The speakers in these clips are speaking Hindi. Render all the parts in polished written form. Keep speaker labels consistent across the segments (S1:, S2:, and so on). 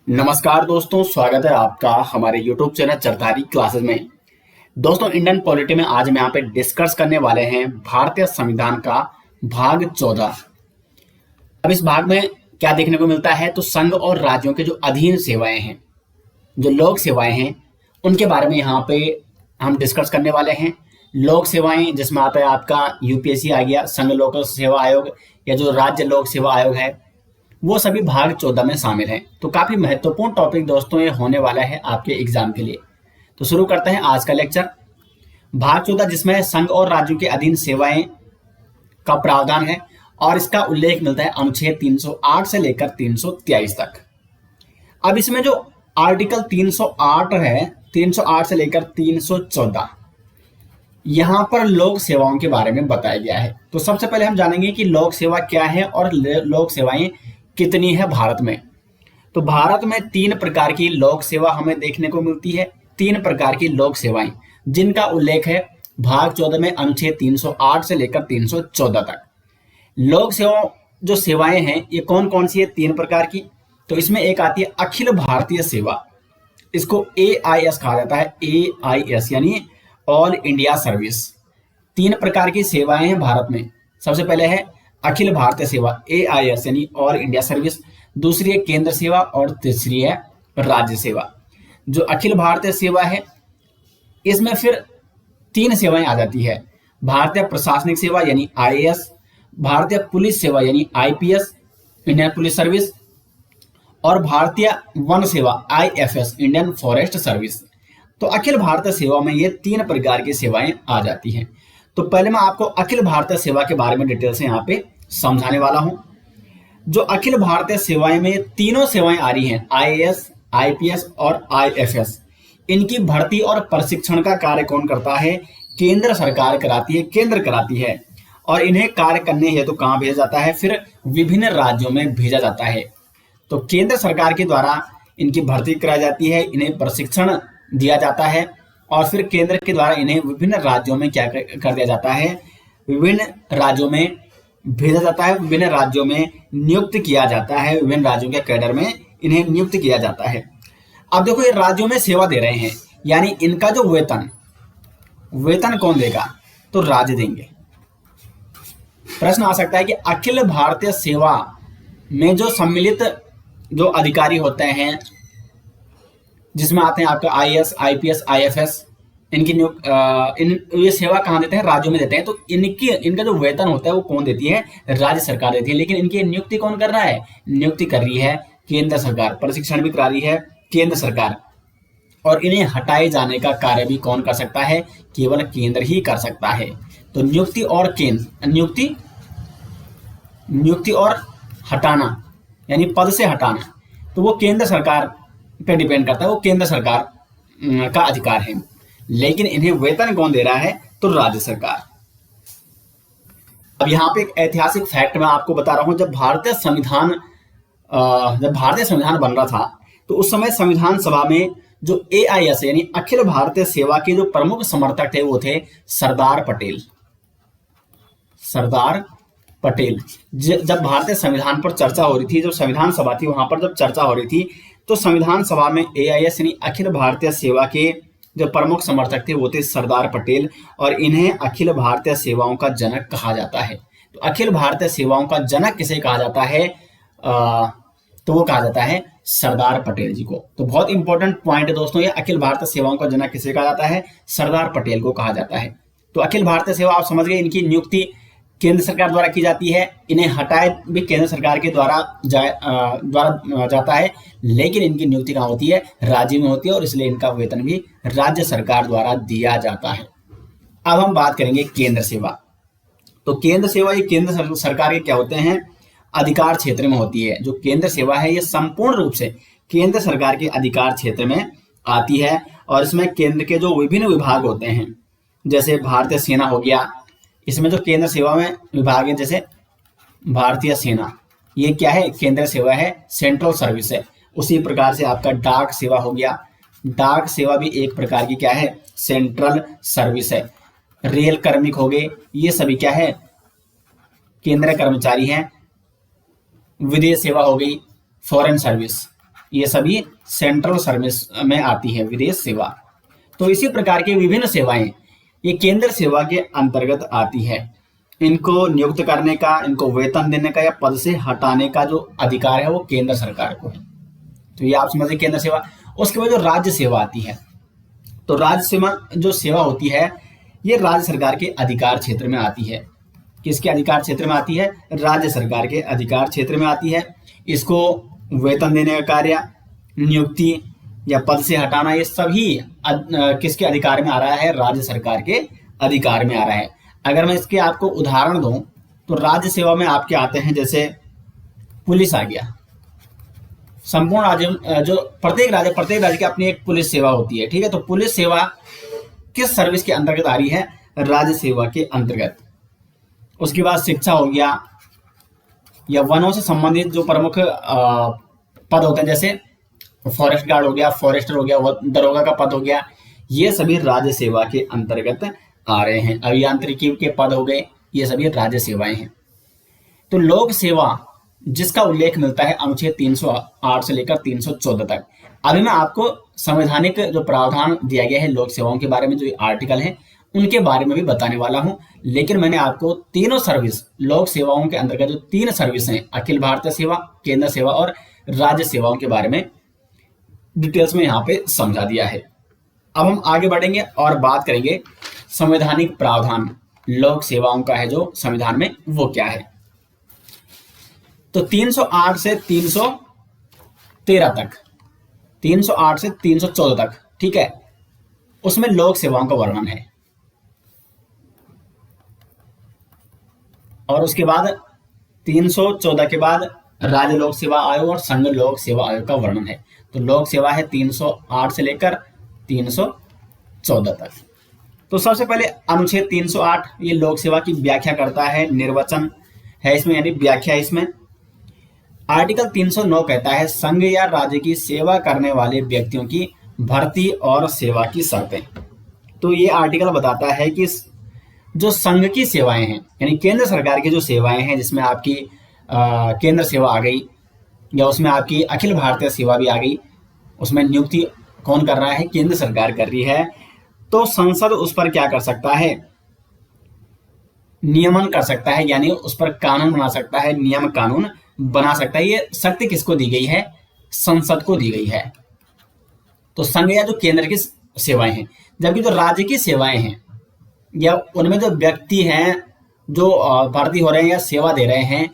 S1: नमस्कार दोस्तों, स्वागत है आपका हमारे YouTube चैनल चरधारी क्लासेस में। दोस्तों, इंडियन पॉलिटी में आज हम यहाँ पे डिस्कस करने वाले हैं भारतीय संविधान का भाग 14। अब इस भाग में क्या देखने को मिलता है, तो संघ और राज्यों के जो अधीन सेवाएं हैं, जो लोक सेवाएं हैं, उनके बारे में यहाँ पे हम डिस्कस करने वाले हैं। लोक सेवाएं जिसमें आता है आपका यूपीएससी आ गया, संघ लोक सेवा आयोग या जो राज्य लोक सेवा आयोग है, वो सभी भाग 14 में शामिल हैं। तो काफी महत्वपूर्ण टॉपिक दोस्तों ये होने वाला है आपके एग्जाम के लिए। तो शुरू करते हैं आज का लेक्चर। भाग 14 जिसमें संघ और राज्यों के अधीन सेवाएं का प्रावधान है और इसका उल्लेख मिलता है अनुच्छेद 308 से लेकर 323 तक। अब इसमें जो आर्टिकल 308 है, 308 से लेकर 314, यहां पर लोक सेवाओं के बारे में बताया गया है। तो सबसे पहले हम जानेंगे कि लोक सेवा क्या है और लोक सेवाएं कितनी है भारत में। तो भारत में 3 प्रकार की लोक सेवा हमें देखने को मिलती है। 3 प्रकार की लोक सेवाएं जिनका उल्लेख है भाग 14 में अनुच्छेद 308 से लेकर 314 तक। लोक सेवा जो सेवाएं हैं ये कौन कौन सी है 3 प्रकार की। तो इसमें एक आती है अखिल भारतीय सेवा, इसको AIS कहा जाता है। AIS यानी ऑल इंडिया सर्विस। 3 प्रकार की सेवाएं हैं भारत में। सबसे पहले है अखिल भारतीय सेवा AIS यानी ऑल इंडिया सर्विस, दूसरी है केंद्र सेवा और तीसरी है राज्य सेवा। जो अखिल भारतीय सेवा है इसमें फिर 3 सेवाएं आ जाती है। भारतीय प्रशासनिक सेवा यानी IAS, भारतीय पुलिस सेवा यानी IPS इंडियन पुलिस सर्विस, और भारतीय वन सेवा IFS इंडियन फॉरेस्ट सर्विस। तो अखिल भारतीय सेवा में ये 3 प्रकार की सेवाएं आ जाती हैं। तो पहले मैं आपको अखिल भारतीय सेवा के बारे में डिटेल से यहाँ पे समझाने वाला हूं। जो अखिल भारतीय सेवाएं में तीनों सेवाएं आ रही हैं, IAS, IPS और IFS, इनकी भर्ती और प्रशिक्षण का कार्य कौन करता है? केंद्र सरकार कराती है, केंद्र कराती है। और इन्हें कार्य करने हेतु कहाँ भेजा जाता है? फिर विभिन्न राज्यों में भेजा जाता है। तो केंद्र सरकार के द्वारा इनकी भर्ती कराई जाती है, इन्हें प्रशिक्षण दिया जाता है और फिर केंद्र के द्वारा इन्हें विभिन्न राज्यों में क्या कर दिया जाता है? विभिन्न राज्यों में भेजा जाता है, विभिन्न राज्यों में नियुक्त किया जाता है, विभिन्न राज्यों के कैडर में इन्हें नियुक्त किया जाता है। अब देखो, ये राज्यों में सेवा दे रहे हैं, यानी इनका जो वेतन कौन देगा? तो राज्य देंगे। प्रश्न आ सकता है कि अखिल भारतीय सेवा में जो सम्मिलित जो अधिकारी होते हैं, जिसमें आते हैं आपका IAS, IPS, IFS, इनकी ये सेवा कहाँ देते हैं? राज्यों में देते हैं। तो इनका जो वेतन होता है वो कौन देती है? राज्य सरकार देती है। लेकिन इनकी नियुक्ति कौन कर रहा है? नियुक्ति कर रही है केंद्र सरकार, प्रशिक्षण भी करा रही है केंद्र सरकार। और इन्हें हटाए जाने का कार्य भी कौन कर सकता है? केवल केंद्र ही कर सकता है। तो नियुक्ति और हटाना यानी पद से हटाना, तो वो केंद्र सरकार पे डिपेंड करता है, वो केंद्र सरकार का अधिकार है। लेकिन इन्हें वेतन कौन दे रहा है? तो राज्य सरकार। अब यहाँ पे एक ऐतिहासिक फैक्ट मैं आपको बता रहा हूं। जब भारतीय संविधान बन रहा था, तो उस समय संविधान सभा में जो AIS यानी अखिल भारतीय सेवा के जो प्रमुख समर्थक थे वो थे सरदार पटेल। जब भारतीय संविधान पर चर्चा हो रही थी, जो संविधान सभा थी वहां पर जब चर्चा हो रही थी, तो संविधान सभा में AIS यानी अखिल भारतीय सेवा के जो प्रमुख समर्थक थे वो थे सरदार पटेल, और इन्हें अखिल भारतीय सेवाओं का जनक कहा जाता है। तो अखिल भारतीय सेवाओं का जनक किसे कहा जाता है? तो वो कहा जाता है सरदार पटेल जी को। तो बहुत इंपॉर्टेंट पॉइंट है दोस्तों, ये अखिल भारतीय सेवाओं का जनक किसे कहा जाता है? सरदार पटेल को कहा जाता है। तो अखिल भारतीय सेवा आप समझ गए, इनकी नियुक्ति केंद्र सरकार द्वारा की जाती है, इन्हें हटाए भी केंद्र सरकार के द्वारा जाता है, लेकिन इनकी नियुक्ति कहाँ होती है? राज्य में होती है, और इसलिए इनका वेतन भी राज्य सरकार द्वारा दिया जाता है। अब हम बात करेंगे केंद्र सेवा। तो केंद्र सेवा ये केंद्र सरकार के क्या होते हैं? अधिकार क्षेत्र में होती है। जो केंद्र सेवा है ये संपूर्ण रूप से केंद्र सरकार के अधिकार क्षेत्र में आती है, और इसमें केंद्र के जो विभिन्न विभाग होते हैं, जैसे भारतीय सेना हो गया, इसमें जो केंद्र सेवा में विभाग है, जैसे भारतीय सेना, ये क्या है? केंद्र सेवा है, सेंट्रल सर्विस है। उसी प्रकार से आपका डाक सेवा हो गया, डाक सेवा भी एक प्रकार की क्या है? सेंट्रल सर्विस है। रेल कार्मिक हो गए, ये सभी क्या है? केंद्रीय कर्मचारी हैं। विदेश सेवा हो गई, फॉरेन सर्विस, ये सभी सेंट्रल सर्विस में आती है, विदेश सेवा। तो इसी प्रकार की विभिन्न सेवाएं ये केंद्र सेवा के अंतर्गत आती है। इनको नियुक्त करने का, इनको वेतन देने का या पद से हटाने का जो अधिकार है वो केंद्र सरकार को है। तो ये आप समझिए केंद्र सेवा। उसके बाद जो राज्य सेवा आती है, तो राज्य सेवा जो सेवा होती है ये राज्य सरकार के अधिकार क्षेत्र में आती है। किसके अधिकार क्षेत्र में आती है? राज्य सरकार के अधिकार क्षेत्र में आती है। इसको वेतन देने का कार्य, नियुक्ति या पद से हटाना, ये सभी किसके अधिकार में आ रहा है? राज्य सरकार के अधिकार में आ रहा है। अगर मैं इसके आपको उदाहरण दूं तो राज्य सेवा में आपके आते हैं, जैसे पुलिस आ गया। संपूर्ण राज्य जो प्रत्येक राज्य की अपनी एक पुलिस सेवा होती है, ठीक है। तो पुलिस सेवा किस सर्विस के अंतर्गत आ रही है? राज्य सेवा के अंतर्गत। उसके बाद शिक्षा हो गया, या वनों से संबंधित जो प्रमुख पद होते हैं, जैसे फॉरेस्ट गार्ड हो गया, फॉरेस्टर हो गया, दरोगा का पद हो गया, ये सभी राज्य सेवा के अंतर्गत आ रहे हैं। अभियांत्रिकी के पद हो गए, ये सभी राज्य सेवाएं हैं। तो लोक सेवा जिसका उल्लेख मिलता है अनुच्छेद 308 से लेकर 314 तक। अभी मैं आपको संवैधानिक जो प्रावधान दिया गया है लोक सेवाओं के बारे में, जो आर्टिकल है उनके बारे में भी बताने वाला हूं। लेकिन मैंने आपको तीनों सर्विस, लोक सेवाओं के अंतर्गत जो 3 सर्विस हैं, अखिल भारतीय सेवा, केंद्र सेवा और राज्य सेवाओं के बारे में डिटेल्स में यहाँ पे समझा दिया है। अब हम आगे बढ़ेंगे और बात करेंगे संवैधानिक प्रावधान लोक सेवाओं का है जो संविधान में, वो क्या है। तो 308 से 313 तक, 308 से 314 तक, ठीक है, उसमें लोक सेवाओं का वर्णन है। और उसके बाद 314 के बाद राज्य लोक सेवा आयोग और संघ लोक सेवा आयोग का वर्णन है। तो लोक सेवा है 308 से लेकर 314 तक। तो सबसे पहले अनुच्छेद 308 ये लोक सेवा की व्याख्या करता है, निर्वचन है इसमें, यानी व्याख्या है इसमें। आर्टिकल 309 कहता है संघ या राज्य की सेवा करने वाले व्यक्तियों की भर्ती और सेवा की शर्तें। तो ये आर्टिकल बताता है कि जो संघ की सेवाएं हैं, यानी केंद्र सरकार की जो सेवाएं हैं, जिसमें आपकी केंद्र सेवा आ गई, या उसमें आपकी अखिल भारतीय सेवा भी आ गई, उसमें नियुक्ति कौन कर रहा है? केंद्र सरकार कर रही है। तो संसद उस पर क्या कर सकता है? नियमन कर सकता है, यानी उस पर कानून बना सकता है, नियम कानून बना सकता है। ये शक्ति किसको दी गई है? संसद को दी गई है। तो संघ या जो केंद्र की सेवाएं हैं, जबकि जो राज्य की सेवाएं हैं या उनमें जो व्यक्ति हैं जो भर्ती हो रहे हैं या सेवा दे रहे हैं,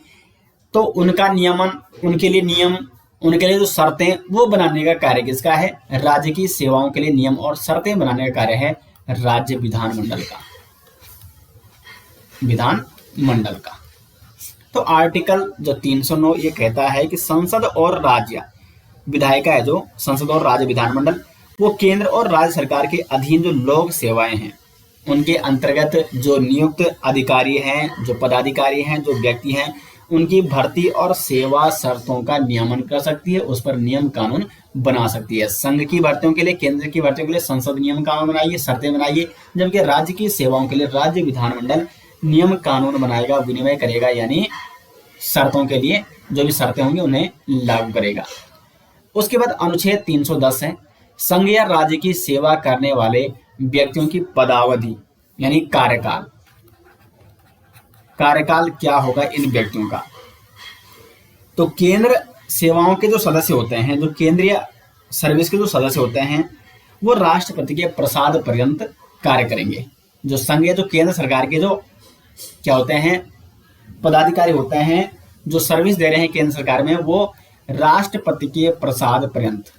S1: तो उनका नियमन, उनके लिए नियम, उनके लिए जो शर्तें, वो बनाने का कार्य किसका है? राज्य की सेवाओं के लिए नियम और शर्तें बनाने का कार्य है राज्य विधानमंडल का, विधानमंडल का। तो आर्टिकल जो 309 ये कहता है कि संसद और राज्य विधायिका है, जो संसद और राज्य विधानमंडल, वो केंद्र और राज्य सरकार के अधीन जो लोक सेवाएं हैं उनके अंतर्गत जो नियुक्त अधिकारी हैं, जो पदाधिकारी हैं, जो व्यक्ति हैं, उनकी भर्ती और सेवा शर्तों का नियमन कर सकती है, उस पर नियम कानून बना सकती है। संघ की भर्तियों के लिए, केंद्र की भर्तियों के लिए संसद नियम कानून बनाइए, शर्तें बनाइए, जबकि राज्य की सेवाओं के लिए राज्य विधानमंडल नियम कानून बनाएगा, विनिमय करेगा, यानी शर्तों के लिए जो भी शर्तें होंगी उन्हें लागू करेगा। उसके बाद अनुच्छेद 310 है संघ या राज्य की सेवा करने वाले व्यक्तियों की पदावधि, यानी कार्यकाल। कार्यकाल क्या होगा इन व्यक्तियों का? तो केंद्र सेवाओं के जो सदस्य होते हैं, जो केंद्रीय सर्विस के जो सदस्य होते हैं, वो राष्ट्रपति के प्रसाद पर्यंत कार्य करेंगे। जो संघ या जो केंद्र सरकार के जो क्या होते हैं, पदाधिकारी होते हैं, जो सर्विस दे रहे हैं केंद्र सरकार में, वो राष्ट्रपति के प्रसाद पर्यंत,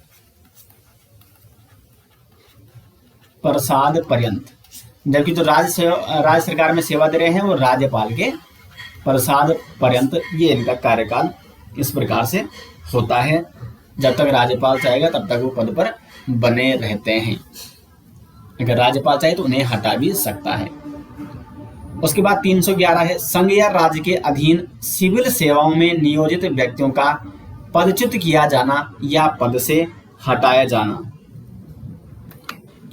S1: जबकि जो राज्य सरकार में सेवा दे रहे हैं वो राज्यपाल के प्रसाद पर्यंत, ये इनका कार्यकाल इस प्रकार से होता है। जब तक राज्यपाल चाहेगा तब तक वो पद पर बने रहते हैं। अगर राज्यपाल चाहे तो उन्हें हटा भी सकता है। उसके बाद 311 है संघ या राज्य के अधीन सिविल सेवाओं में नियोजित व्यक्तियों का पदच्युत किया जाना या पद से हटाया जाना।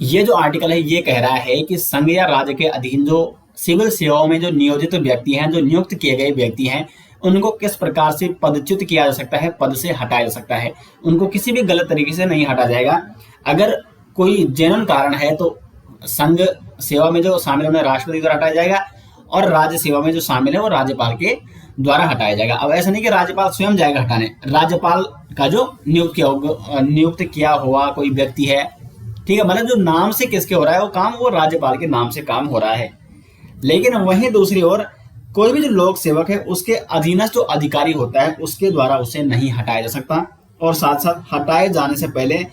S1: ये जो आर्टिकल है ये कह रहा है कि संघ या राज्य के अधीन जो सिविल सेवाओं में जो नियोजित व्यक्ति हैं, जो नियुक्त किए गए व्यक्ति हैं, उनको किस प्रकार से पदच्युत किया जा सकता है, पद से हटाया जा सकता है। उनको किसी भी गलत तरीके से नहीं हटा जाएगा। अगर कोई जेन्युइन कारण है तो संघ सेवा में जो शामिल है उन्हें राष्ट्रपति द्वारा हटाया जाएगा, और राज्य सेवा में जो शामिल है वो राज्यपाल के द्वारा हटाया जाएगा। अब ऐसा नहीं कि राज्यपाल स्वयं जाएगा हटाने, राज्यपाल का जो नियुक्त किया हुआ कोई व्यक्ति है, ठीक है, मतलब जो नाम से किसके हो रहा है वो काम, वो राज्यपाल के नाम से काम हो रहा है। लेकिन वहीं दूसरी ओर कोई भी जो लोक सेवक है उसके अधीनस्थ जो अधिकारी होता है उसके द्वारा उसे नहीं हटाया जा सकता, और साथ साथ हटाए जाने से पहले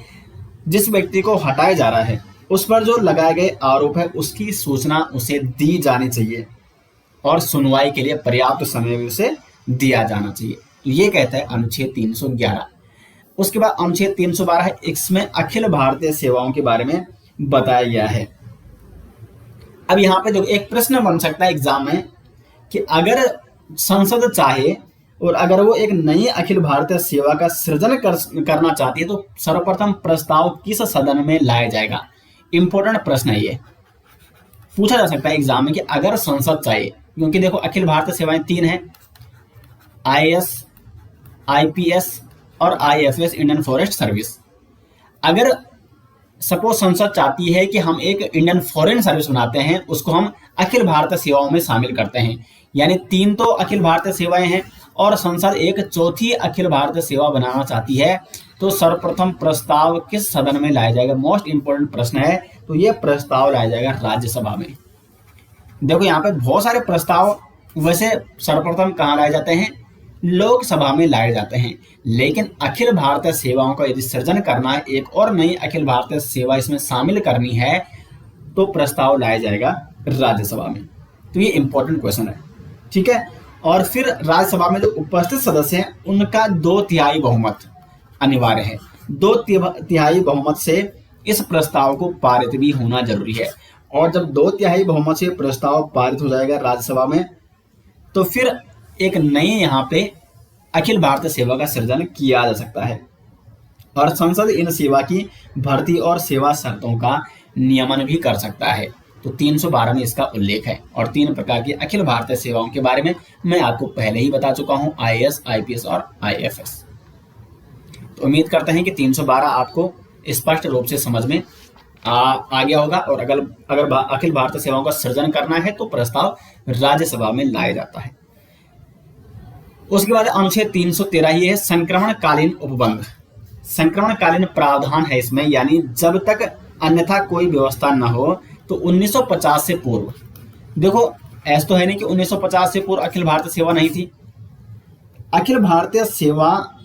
S1: जिस व्यक्ति को हटाया जा रहा है उस पर जो लगाए गए आरोप है उसकी सूचना उसे दी जानी चाहिए, और सुनवाई के लिए पर्याप्त समय भी उसे दिया जाना चाहिए। ये कहता है अनुच्छेद 311। उसके बाद अनुच्छेद 312 है, इसमें अखिल भारतीय सेवाओं के बारे में बताया गया है। अब यहाँ पे देखो एक प्रश्न बन सकता है एग्जाम में कि अगर संसद चाहे और अगर वो एक नई अखिल भारतीय सेवा का सृजन करना चाहती है तो सर्वप्रथम प्रस्ताव किस सदन में लाया जाएगा। इंपॉर्टेंट प्रश्न है ये, पूछा जा सकता है एग्जाम में कि अगर संसद चाहे, क्योंकि देखो अखिल भारतीय सेवाएं 3 हैं, IAS, IPS और IFS इंडियन फॉरेस्ट सर्विस। अगर सपोज संसद चाहती है कि हम एक इंडियन फॉरेन सर्विस बनाते हैं, उसको हम अखिल भारतीय सेवाओं में शामिल करते हैं, यानी 3 तो अखिल भारतीय सेवाएं हैं और संसद एक चौथी अखिल भारतीय सेवा बनाना चाहती है, तो सर्वप्रथम प्रस्ताव किस सदन में लाया जाएगा। मोस्ट इंपोर्टेंट प्रश्न है, तो ये प्रस्ताव लाया जाएगा राज्यसभा में। देखो यहाँ पे बहुत सारे प्रस्ताव वैसे सर्वप्रथम कहाँ लाए जाते हैं, लोकसभा में लाए जाते हैं, लेकिन अखिल भारतीय सेवाओं का यदि सृजन करना है, एक और नई अखिल भारतीय सेवा इसमें शामिल करनी है, तो प्रस्ताव लाया जाएगा राज्यसभा में। तो ये इंपॉर्टेंट क्वेश्चन है, ठीक है। और फिर राज्यसभा में जो उपस्थित सदस्य हैं उनका 2/3 बहुमत अनिवार्य है। 2/3 बहुमत से इस प्रस्ताव को पारित भी होना जरूरी है, और जब 2/3 बहुमत से प्रस्ताव पारित हो जाएगा राज्यसभा में, तो फिर एक नई यहाँ पे अखिल भारतीय सेवा का सृजन किया जा सकता है, और संसद इन सेवा की भर्ती और सेवा शर्तों का नियमन भी कर सकता है। तो 312 में इसका उल्लेख है, और 3 प्रकार की अखिल भारतीय सेवाओं के बारे में मैं आपको पहले ही बता चुका हूं, IAS, IPS और IFS। तो उम्मीद करते हैं कि 312 आपको स्पष्ट रूप से समझ में आ गया होगा, और अगर अखिल भारतीय सेवाओं का सृजन करना है तो प्रस्ताव राज्यसभा में लाया जाता है। उसके बाद अनुच्छेद 313 ही है संक्रमणकालीन उपबंध। संक्रमणकालीन प्रावधान है इसमें, यानी जब तक अन्यथा कोई व्यवस्था न हो, तो 1950 से पूर्व, देखो ऐसा तो है नहीं कि 1950 से पूर्व अखिल भारतीय सेवा नहीं थी। अखिल भारतीय सेवा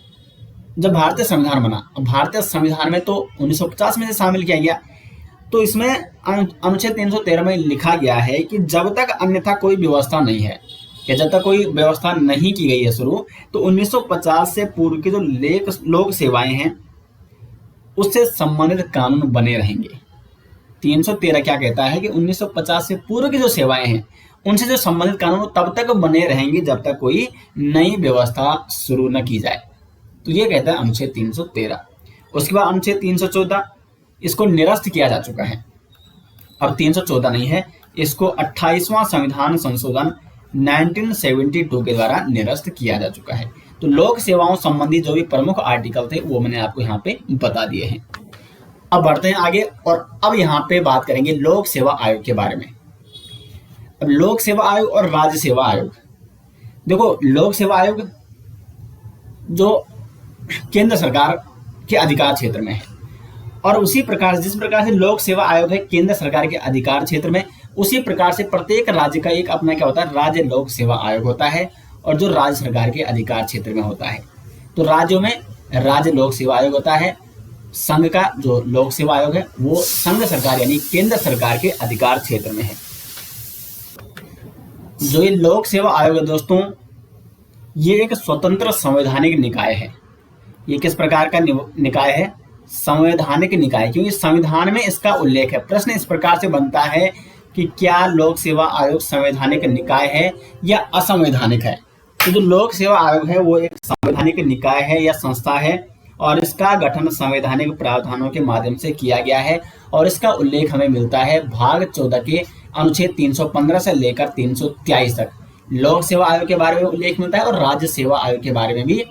S1: जब भारतीय संविधान बना, भारतीय संविधान में तो 1950 में से शामिल किया गया, तो इसमें अनुच्छेद 313 में लिखा गया है कि जब तक अन्यथा कोई व्यवस्था नहीं है, या जब तक कोई व्यवस्था नहीं की गई है शुरू, तो 1950 से पूर्व की जो लोक सेवाएं हैं उससे संबंधित कानून बने रहेंगे। 313 क्या कहता है कि 1950 से पूर्व की जो सेवाएं हैं उनसे जो संबंधित कानून तब तक बने रहेंगे जब तक कोई नई व्यवस्था शुरू न की जाए। तो ये कहता है अनुच्छेद 313। उसके बाद अनुच्छेद 314, इसको निरस्त किया जा चुका है, अब 314 नहीं है, इसको 28वां संविधान संशोधन 1972 के द्वारा निरस्त किया जा चुका है। तो लोक सेवाओं संबंधी जो भी प्रमुख आर्टिकल थे वो मैंने आपको यहाँ पे बता दिए हैं। अब बढ़ते हैं आगे, और अब यहाँ पे बात करेंगे लोक सेवा आयोग के बारे में। अब लोक सेवा आयोग और राज्य सेवा आयोग, देखो लोक सेवा आयोग जो केंद्र सरकार के अधिकार क्षेत्र में है, और उसी प्रकार जिस प्रकार से लोक सेवा आयोग है केंद्र सरकार के अधिकार क्षेत्र में, उसी प्रकार से प्रत्येक राज्य का एक अपना क्या होता है, राज्य लोक सेवा आयोग होता है, और जो राज्य सरकार के अधिकार क्षेत्र में होता है। तो राज्यों में राज्य लोक सेवा आयोग होता है, संघ का जो लोक सेवा आयोग है वो संघ सरकार यानी केंद्र सरकार के अधिकार क्षेत्र में है। जो ये लोक सेवा आयोग है दोस्तों, ये एक स्वतंत्र संवैधानिक निकाय है। ये किस प्रकार का निकाय है, संवैधानिक निकाय, क्योंकि संविधान में इसका उल्लेख है। प्रश्न इस प्रकार से बनता है कि क्या लोक सेवा आयोग संवैधानिक निकाय है या असंवैधानिक है। तो जो लोक सेवा आयोग है वो एक संवैधानिक निकाय है या संस्था है, और इसका गठन संवैधानिक प्रावधानों के माध्यम से किया गया है, और इसका उल्लेख हमें मिलता है भाग 14 के अनुच्छेद 315 से लेकर 323 तक। लोक सेवा आयोग के बारे में उल्लेख मिलता है और राज्य सेवा आयोग के बारे में भी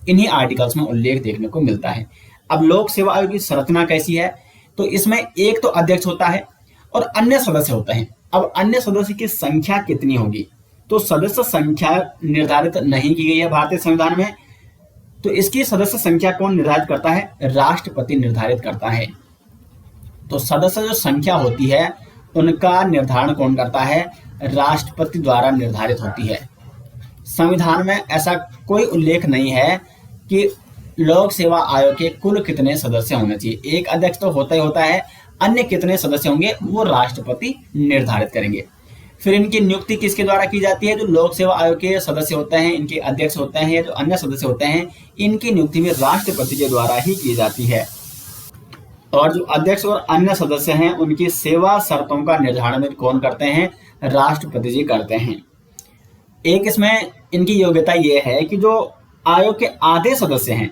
S1: इन्हीं आर्टिकल्स में उल्लेख देखने को मिलता है। अब लोक सेवा आयोग की संरचना कैसी है, तो इसमें एक तो अध्यक्ष होता है और अन्य सदस्य होते हैं। अब अन्य सदस्य की संख्या कितनी होगी, तो सदस्य संख्या निर्धारित नहीं की गई है भारतीय संविधान में। तो इसकी सदस्य संख्या कौन निर्धारित करता है, राष्ट्रपति निर्धारित करता है। तो सदस्य जो संख्या होती है उनका निर्धारण कौन करता है, राष्ट्रपति द्वारा निर्धारित होती है। संविधान में ऐसा कोई उल्लेख नहीं है कि लोक सेवा आयोग के कुल कितने सदस्य होने चाहिए। एक अध्यक्ष तो होता ही होता है, अन्य कितने सदस्य होंगे वो राष्ट्रपति निर्धारित करेंगे। फिर इनकी नियुक्ति किसके द्वारा की जाती है, जो लोक सेवा आयोग के सदस्य होते हैं, इनके अध्यक्ष होते हैं या जो अन्य सदस्य होते हैं, इनकी नियुक्ति में राष्ट्रपति के द्वारा ही की जाती है। और जो अध्यक्ष और अन्य सदस्य हैं उनकी सेवा शर्तों का निर्धारण कौन करते हैं, राष्ट्रपति जी करते हैं। एक इसमें इनकी योग्यता यह है कि जो आयोग के आधे सदस्य हैं,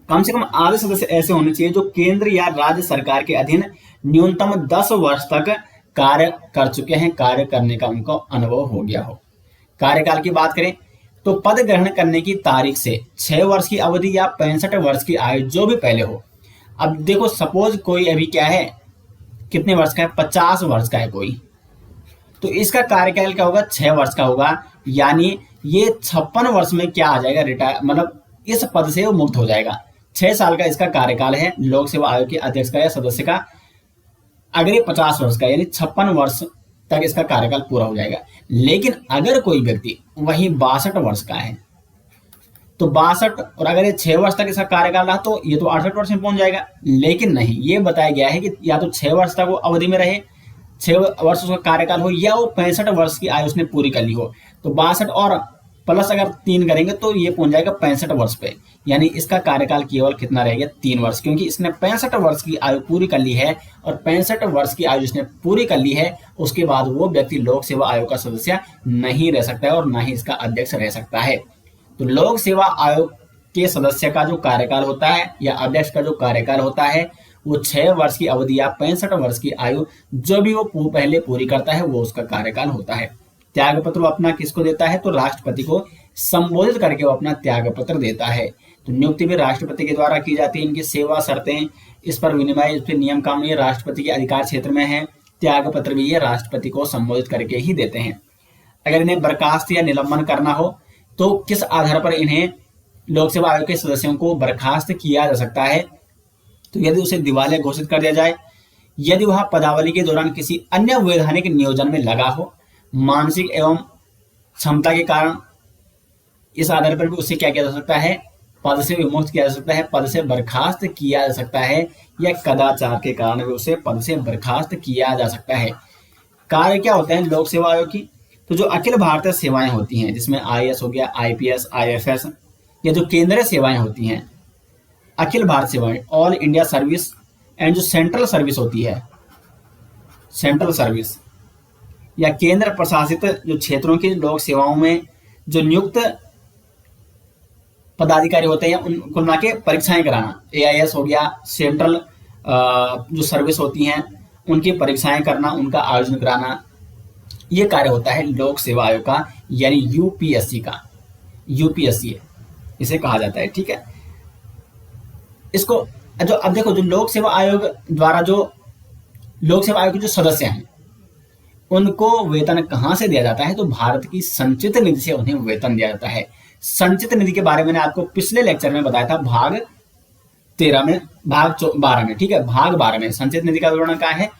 S1: कम से कम आधे सदस्य ऐसे होने चाहिए जो केंद्र या राज्य सरकार के अधीन न्यूनतम 10 वर्ष तक कार्य कर चुके हैं, कार्य करने का उनको अनुभव हो गया हो। कार्यकाल की बात करें तो पद ग्रहण करने की तारीख से 6 वर्ष की अवधि या 65 वर्ष की आयु जो भी पहले हो। अब देखो सपोज कोई अभी क्या है, कितने वर्ष का है, 50 वर्ष का है कोई, तो इसका कार्यकाल क्या होगा, 6 वर्ष का होगा। यानी ये 56 वर्ष में क्या आ जाएगा, रिटायर, मतलब इस पद से वो मुक्त हो जाएगा। 6 साल का इसका कार्यकाल है लोक सेवा आयोग के अध्यक्ष का या सदस्य का। अगर ये 50 वर्ष का यानी 56 वर्ष तक इसका कार्यकाल पूरा हो जाएगा। लेकिन अगर कोई व्यक्ति वही 62 वर्ष का है तो 62, और अगर ये 6 वर्ष तक इसका कार्यकाल रहा तो ये तो 68 वर्ष में पहुंच जाएगा। लेकिन नहीं, ये बताया गया है कि या तो 6 वर्ष तक वो अवधि में रहे, 6 वर्ष उसका कार्यकाल हो, या वो 65 वर्ष की आयु उसने पूरी कर ली हो। तो 62 और प्लस अगर 3 करेंगे तो ये पहुंच जाएगा 65 वर्ष पे। यानी इसका कार्यकाल केवल कितना रहेगा, 3 वर्ष, क्योंकि इसने 65 वर्ष की आयु पूरी कर ली है। और 65 वर्ष की आयु इसने पूरी कर ली है, उसके बाद वो व्यक्ति लोक सेवा आयोग का सदस्य नहीं रह सकता है और ना ही इसका अध्यक्ष रह सकता है। तो लोक सेवा आयोग के सदस्य का जो कार्यकाल होता है या अध्यक्ष का जो कार्यकाल होता है वो 6 वर्ष की अवधि या 65 वर्ष की आयु जो भी वो पहले पूरी करता है वो उसका कार्यकाल होता है। त्याग पत्र वो अपना किसको देता है, तो राष्ट्रपति को संबोधित करके वो अपना त्याग पत्र देता है। तो नियुक्ति भी राष्ट्रपति के द्वारा की जाती है। इनकी सेवा शर्तें, इस पर विनिमय, इस पर नियम कानून ये राष्ट्रपति के अधिकार क्षेत्र में है। त्याग पत्र भी ये राष्ट्रपति को संबोधित करके ही देते हैं। अगर इन्हें बर्खास्त या निलंबन करना हो तो किस आधार पर इन्हें लोक सेवा आयोग के सदस्यों को बर्खास्त किया जा सकता है, तो यदि उसे दिवालिया घोषित कर दिया जाए, यदि वह पदावली के दौरान किसी अन्य वैधानिक नियोजन में लगा हो, मानसिक एवं क्षमता के कारण, इस आधार पर भी उसे क्या किया जा सकता है, पद से विमुक्त किया जा सकता है, पद से बर्खास्त किया जा सकता है, या कदाचार के कारण भी उसे पद से बर्खास्त किया जा सकता है। कार्य क्या होते हैं लोक सेवा आयोग की, तो जो अखिल भारतीय सेवाएं होती हैं जिसमें आईएएस हो गया, आईपीएस, आईएफएस, या जो केंद्रीय सेवाएं होती हैं, अखिल भारत सेवाएं, ऑल इंडिया सर्विस, एंड जो सेंट्रल सर्विस होती है, सेंट्रल सर्विस या केंद्र प्रशासित जो क्षेत्रों की लोक सेवाओं में जो नियुक्त पदाधिकारी होते हैं उनको ना के परीक्षाएं कराना, एआईएस हो गया, सेंट्रल जो सर्विस होती हैं उनकी परीक्षाएं करना, उनका आयोजन कराना, ये कार्य होता है लोक सेवा आयोग का, यानी यूपीएससी का। यूपीएससी इसे कहा जाता है, ठीक है। इसको जो अब देखो, जो लोक सेवा आयोग द्वारा जो लोक सेवा आयोग के जो सदस्य हैं उनको वेतन कहां से दिया जाता है, तो भारत की संचित निधि से उन्हें वेतन दिया जाता है। संचित निधि के बारे में मैंने आपको पिछले लेक्चर में बताया था, भाग 13 में, भाग 12 में, ठीक है, भाग 12 में संचित निधि का विवरण क्या है,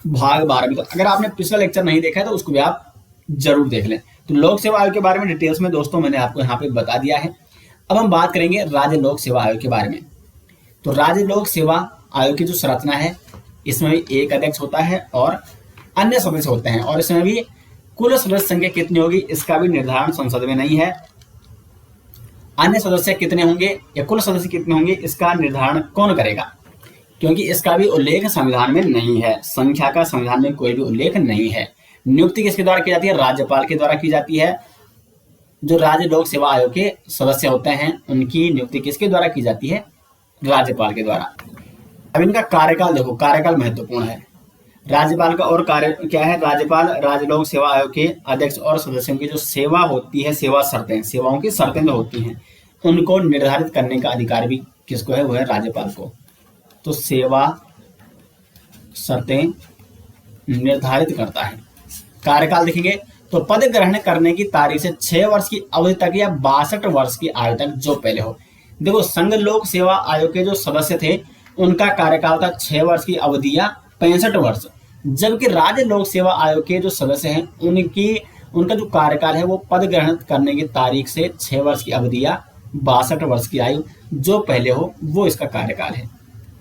S1: भाग 12 में। तो अगर आपने पिछला लेक्चर नहीं देखा है तो उसको भी आप जरूर देख लें। तो लोक सेवा आयोग के बारे में डिटेल्स में दोस्तों मैंने आपको यहाँ पे बता दिया है। अब हम बात करेंगे राज्य लोक सेवा आयोग के बारे में। तो राज्य लोक सेवा आयोग की जो संरचना है, इसमें भी एक अध्यक्ष होता है और अन्य सदस्य होते हैं, और इसमें भी कुल सदस्य संख्या कितनी होगी इसका भी निर्धारण संसद में नहीं है। अन्य सदस्य कितने होंगे या कुल सदस्य कितने होंगे इसका निर्धारण कौन करेगा, क्योंकि इसका भी उल्लेख संविधान में नहीं है, संख्या का संविधान में कोई भी उल्लेख नहीं है। नियुक्ति किसके द्वारा की जाती है, राज्यपाल के द्वारा की जाती है। जो राज्य लोक सेवा आयोग के सदस्य होते हैं उनकी नियुक्ति किसके द्वारा की जाती है, राज्यपाल के द्वारा। अब इनका कार्यकाल देखो, कार्यकाल महत्वपूर्ण है। राज्यपाल का और कार्य क्या है? राज्यपाल राज्य लोक सेवा आयोग के अध्यक्ष और सदस्यों की जो सेवा होती है, सेवा शर्तें, सेवाओं की शर्तें जो होती हैं, उनको निर्धारित करने का अधिकार भी किसको है? वो है राज्यपाल को। तो सेवा शर्तें निर्धारित करता है। कार्यकाल देखेंगे तो पद ग्रहण करने की तारीख से 6 वर्ष की अवधि तक या 62 वर्ष की आयु तक जो पहले हो। देखो, संघ लोक सेवा आयोग के जो सदस्य थे उनका कार्यकाल था 6 वर्ष की अवधि या 65 वर्ष, जबकि राज्य लोक सेवा आयोग के जो सदस्य हैं उनका जो कार्यकाल है वो पद ग्रहण करने की तारीख से 6 वर्ष की अवधि या 62 वर्ष की आयु जो पहले हो, वो इसका कार्यकाल है।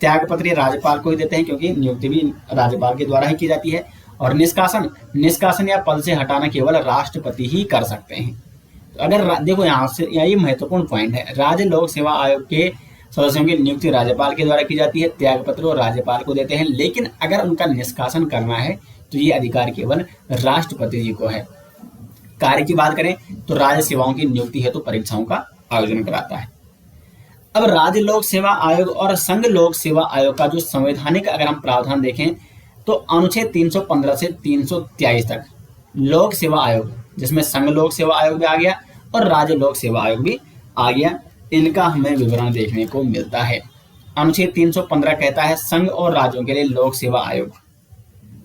S1: त्यागपत्र राज्यपाल को ही देते हैं क्योंकि नियुक्ति भी राज्यपाल के द्वारा ही की जाती है। और निष्कासन या पद से हटाना केवल राष्ट्रपति ही कर सकते हैं। तो अगर देखो यहाँ से यही महत्वपूर्ण पॉइंट है, राज्य लोक सेवा आयोग के सदस्यों की नियुक्ति राज्यपाल के द्वारा की जाती है, त्यागपत्र और राज्यपाल को देते हैं, लेकिन अगर उनका निष्कासन करना है तो ये अधिकार केवल राष्ट्रपति जी को है। कार्य की बात करें तो राज्य सेवाओं की नियुक्ति हेतु परीक्षाओं का आयोजन कराता है। अब राज्य लोक सेवा आयोग और संघ लोक सेवा आयोग का जो संवैधानिक अगर हम प्रावधान देखें तो अनुच्छेद 315 से 323 तक लोक सेवा आयोग, जिसमें संघ लोक सेवा आयोग भी आ गया और राज्य लोक सेवा आयोग भी आ गया, इनका हमें विवरण देखने को मिलता है। अनुच्छेद 315 कहता है संघ और राज्यों के लिए लोक सेवा आयोग।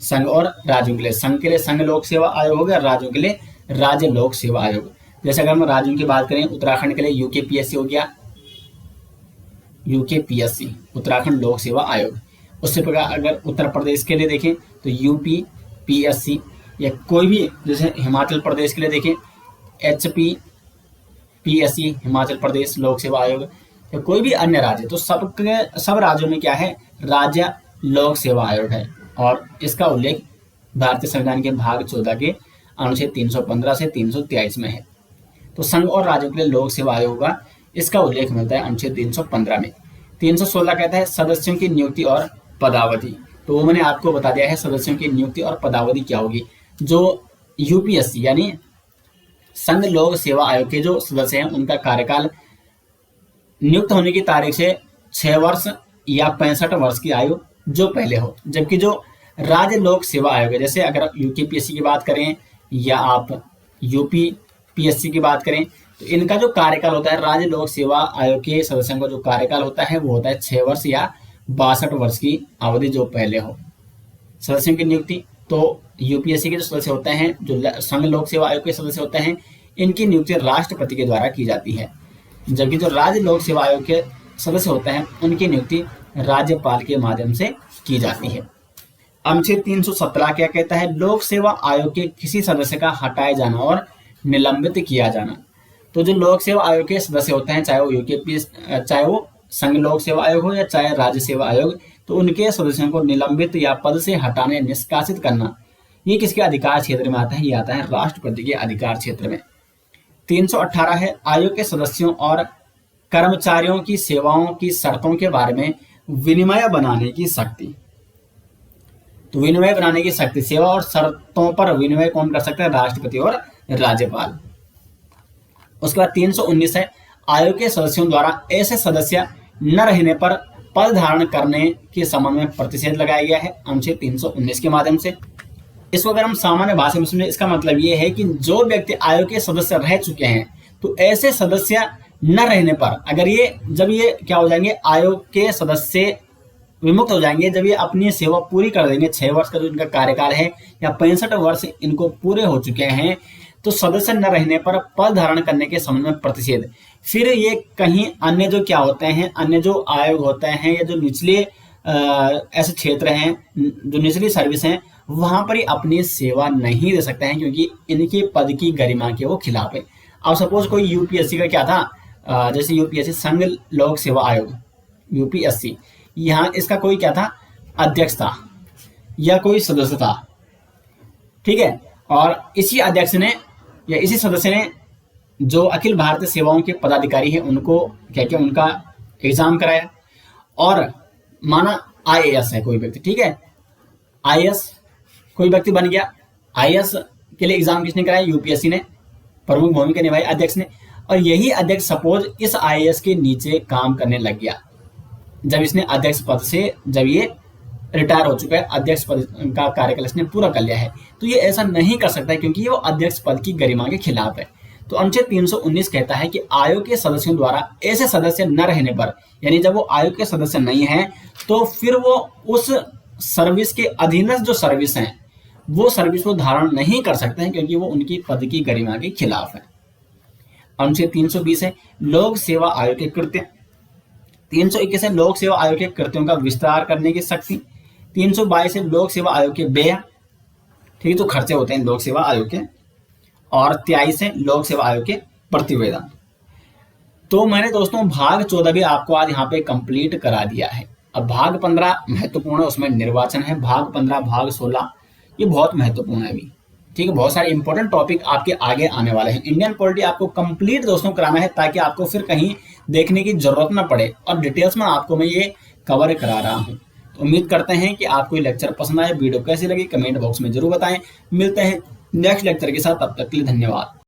S1: संघ और राज्यों के लिए, संघ के लिए संघ लोक सेवा आयोग हो गया, राज्यों के लिए राज्य लोक सेवा आयोग। जैसे अगर हम राज्यों की बात करें, उत्तराखंड के लिए यूकेपीएससी हो गया, यूकेपीएससी उत्तराखंड लोक सेवा आयोग। उससे प्रकार अगर उत्तर प्रदेश के लिए देखें तो यूपीपीएससी, या कोई भी जैसे हिमाचल प्रदेश के लिए देखें एचपीपीएससी हिमाचल प्रदेश लोक सेवा आयोग, या कोई भी अन्य राज्य, तो सब राज्यों में क्या है? राज्य लोक सेवा आयोग है। और इसका उल्लेख भारतीय संविधान के भाग 14 के अनुच्छेद 315 से 323 में है। तो संघ और राज्यों के लिए लोक सेवा आयोग का इसका उल्लेख मिलता है अनुच्छेद 315 में। 316 कहता है सदस्यों की नियुक्ति और पदावधि। तो वो मैंने आपको बता दिया है सदस्यों की नियुक्ति और पदावधि क्या होगी। जो यूपीएससी यानी संघ लोक सेवा आयोग के जो सदस्य हैं उनका कार्यकाल नियुक्त होने की तारीख से 6 वर्ष या 65 वर्ष की आयु जो पहले हो, जबकि जो राज्य लोक सेवा आयोग है, जैसे अगर यूकेपीएससी की बात करें या आप यूपीपीएससी की बात करें, तो इनका जो कार्यकाल होता है, राज्य लोक सेवा आयोग के सदस्यों का जो कार्यकाल होता है वो होता है 6 वर्ष या 62 वर्ष की अवधि जो पहले हो। सदस्यों की नियुक्ति तो यूपीएससी के जो सदस्य होते हैं, जो संघ लोक सेवा आयोग के सदस्य होते हैं, इनकी नियुक्ति राष्ट्रपति के द्वारा की जाती है, जबकि जो राज्य लोक सेवा आयोग के सदस्य होते हैं उनकी नियुक्ति राज्यपाल के माध्यम से की जाती है। अनुच्छेद 317 क्या कहता है? लोक सेवा आयोग के किसी सदस्य का हटाए जाना और निलंबित किया जाना। तो जो लोक सेवा आयोग के सदस्य होते हैं, चाहे वो चाहे वो संघ लोक सेवा आयोग हो या चाहे राज्य सेवा आयोग, तो उनके सदस्यों को निलंबित या पद से हटाने, निष्कासित करना, ये किसके अधिकार क्षेत्र में आता है? ये आता है राष्ट्रपति के अधिकार क्षेत्र में। 318 है आयोग के सदस्यों और कर्मचारियों की सेवाओं की शर्तों के बारे में विनिमय बनाने की शक्ति। तो विनिमय बनाने की शक्ति, सेवा और शर्तों पर विनिमय कौन कर सकता है? राष्ट्रपति और राज्यपाल। उसके बाद 319 है आयोग के सदस्यों द्वारा ऐसे सदस्य न रहने पर पद धारण करने के संबंध में प्रतिषेध लगाया गया है अनुच्छेद 319 के माध्यम से। इसको अगर हम सामान्य भाषा में सुने, इसका मतलब ये है कि जो व्यक्ति आयोग के सदस्य रह चुके हैं, तो ऐसे सदस्य न रहने पर, अगर जब ये क्या हो जाएंगे, आयोग के सदस्य विमुक्त हो जाएंगे, जब ये अपनी सेवा पूरी कर देंगे, 6 वर्ष का जो इनका कार्यकाल है या 65 वर्ष इनको पूरे हो चुके हैं, तो सदस्य न रहने पर पद धारण करने के संबंध में प्रतिषेध। फिर ये कहीं अन्य जो क्या होते हैं, अन्य जो आयोग होते हैं या जो निचले ऐसे क्षेत्र हैं, जो निचली सर्विस हैं, वहां पर ही अपनी सेवा नहीं दे सकते हैं, क्योंकि इनके पद की गरिमा के वो खिलाफ है। अब सपोज कोई यूपीएससी का क्या था, जैसे यूपीएससी संघ लोक सेवा आयोग यूपीएससी, यहाँ इसका कोई क्या था, अध्यक्ष था या कोई सदस्य था, ठीक है, और इसी अध्यक्ष ने या इसी सदस्य ने जो अखिल भारतीय सेवाओं के पदाधिकारी है उनको क्या किया, उनका एग्जाम कराया, और माना आईएएस है कोई व्यक्ति, ठीक है, आईएएस कोई व्यक्ति बन गया, आईएएस के लिए एग्जाम किसने कराया? यूपीएससी ने प्रमुख भूमिका निभाई, अध्यक्ष ने। और यही अध्यक्ष सपोज इस आईएएस के नीचे काम करने लग गया, जब इसने अध्यक्ष पद से जब ये रिटायर हो चुका है, अध्यक्ष पद का कार्यकाल इसने पूरा कर लिया है, तो ये ऐसा नहीं कर सकता है क्योंकि ये वो अध्यक्ष पद की गरिमा के खिलाफ है। तो अनुच्छेद 319 कहता है कि आयोग के सदस्यों द्वारा ऐसे सदस्य न रहने पर, यानी जब वो आयोग के सदस्य नहीं है तो फिर वो उस सर्विस के अधीनस्थ जो सर्विस हैं वो सर्विस वो धारण नहीं कर सकते हैं क्योंकि वो उनकी पद की गरिमा के खिलाफ है। अनुच्छेद 320 है लोक सेवा आयोग के कृत्य। 321 है लोक सेवा आयोग के कृत्यों का विस्तार करने की शक्ति। 322 है लोक सेवा आयोग के व्यय, ठीक है, तो खर्चे होते हैं लोक सेवा आयोग के। और 23 है लोक सेवा आयोग के प्रतिवेदन। तो मैंने दोस्तों भाग 14 भी आपको आज यहाँ पे कंप्लीट करा दिया है। अब भाग 15 महत्वपूर्ण है, उसमें निर्वाचन है। भाग 15, भाग 16 ये बहुत महत्वपूर्ण है अभी, ठीक है। बहुत सारे इंपॉर्टेंट टॉपिक आपके आगे आने वाले हैं। इंडियन पॉलिटी आपको कंप्लीट दोस्तों कराना है ताकि आपको फिर कहीं देखने की जरूरत ना पड़े, और डिटेल्स में आपको मैं ये कवर करा रहा हूँ। तो उम्मीद करते हैं कि आपको ये लेक्चर पसंद आए। वीडियो कैसी लगी कमेंट बॉक्स में जरूर बताएं। मिलते हैं नेक्स्ट लेक्चर के साथ, तब तक के लिए धन्यवाद।